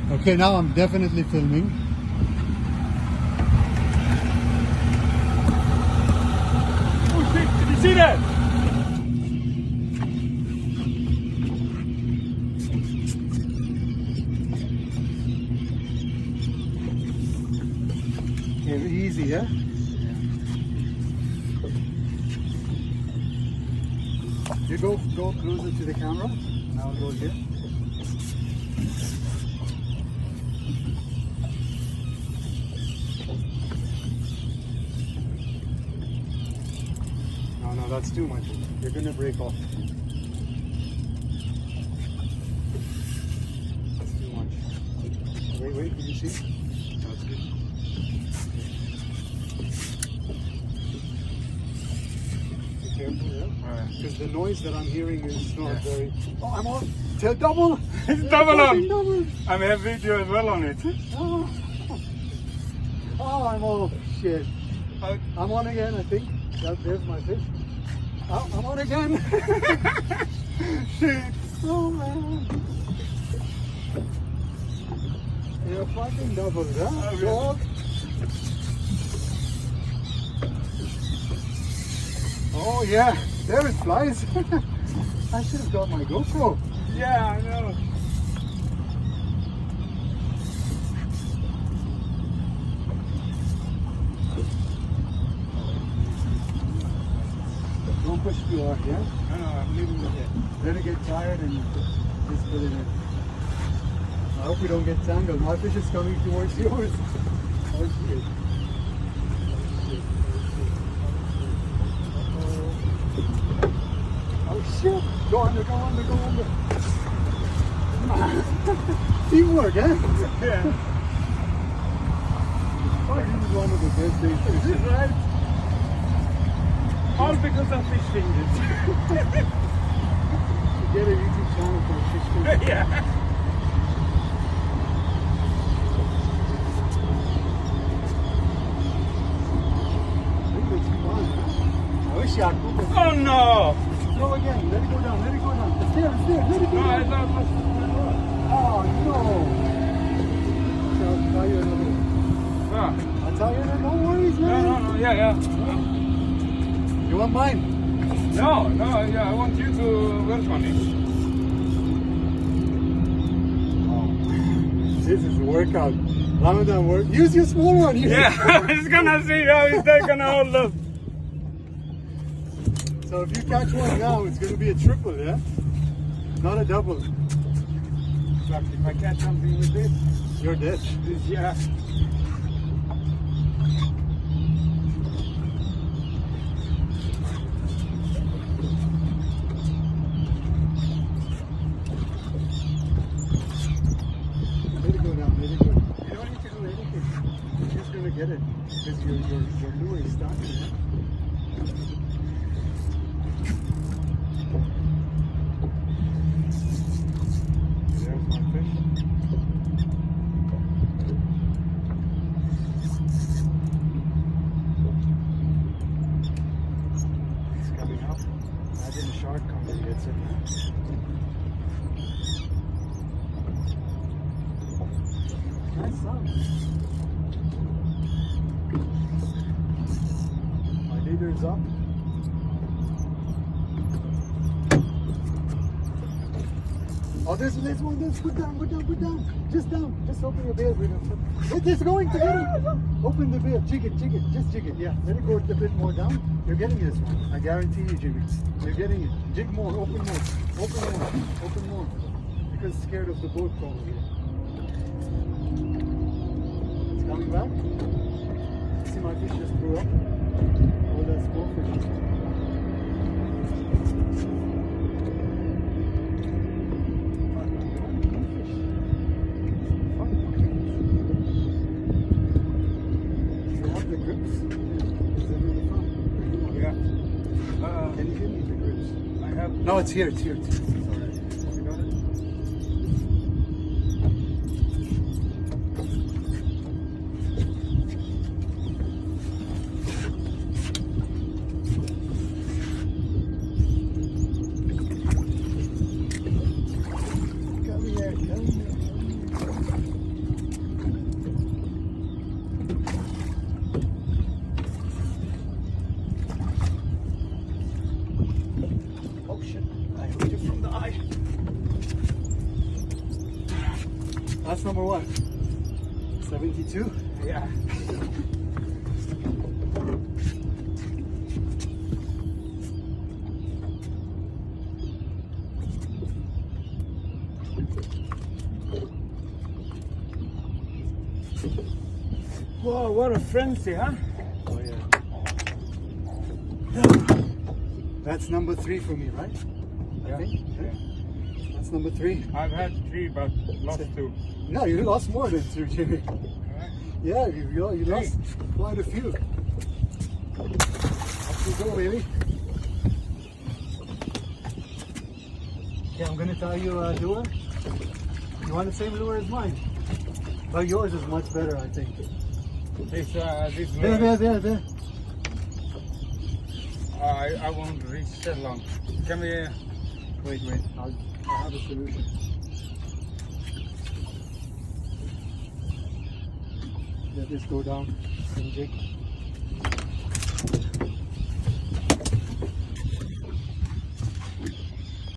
Okay, now I'm definitely filming. Oh shit, did you see that? Okay, easy, yeah? You go closer to the camera, and I'll go here. No, that's too much. You're gonna break off. That's too much. Wait, can you see? That's good. Be careful, yeah? Because the noise that I'm hearing is not very... Oh, I'm on! Till double! It's double on! Double. I have video as well on it. Oh, I'm off. Shit. I'm on again, I think. There's my fish. Oh, I'm on again. Shit. Oh, man. You're fucking double, huh? Dog. Oh, yeah. There it flies. I should have got my GoPro. Yeah, I know. Don't push too hard, yeah? No, I'm leaving it here. Let it get tired and just put it in. I hope we don't get tangled. My fish is coming towards yours. Oh shit. Oh shit. Go under. Teamwork, eh? Yeah. Oh, this is one of the best things. Is it right? All because of fish fingers. Get a YouTube channel for fish fingers. Yeah. I wish I could. Oh no! Go again. Let it go down. It's there. Let it go No, I down. thought it was... Oh no! I'll tell you another one. Ah. I'll tell you another. No worries, man. No, yeah. You want mine? No, yeah, I want you to... Where's money? Oh, this is a workout. Ramadan work. Use your small one. Yeah, he's gonna see how he's gonna hold up. So if you catch one now, it's gonna be a triple, yeah? Not a double. But if I catch something with this, You're dead. yeah. Let it go down. Let it go. You don't need to do anything. You're just gonna get it because your lure is starting. Yeah? There's my fish. He's coming up. Imagine a shark comes and gets it. Nice sound. My leader's up. Oh, there's one. Put down. Just down. Just open your bail. It is going to get it. Open the bail. Jig it. Just jig it. Yeah. Let it go a bit more down. You're getting this one. I guarantee you, Jimmy. You're getting it. Jig more. Open more. Because scared of the boat probably. It's coming back. See, my fish just grew up. Oh, that's small fish. Can you give me the grips? I have... No, it's here. It's alright. You got it? Come here. That's number what? 72? Yeah. Whoa, what a frenzy, huh? Oh yeah. That's number 3 for me, right? I Yeah. think. Yeah. That's number 3. I've had 3, but lost 2. No, you lost more than 2, Jimmy. Yeah, you lost quite a few. Up you go, baby. Okay, I'm gonna tell you a lure. You want the same lure as mine? But yours is much better, I think. This There. I won't reach that long. Can we? Wait. I'll have a solution. Let this go down and jig.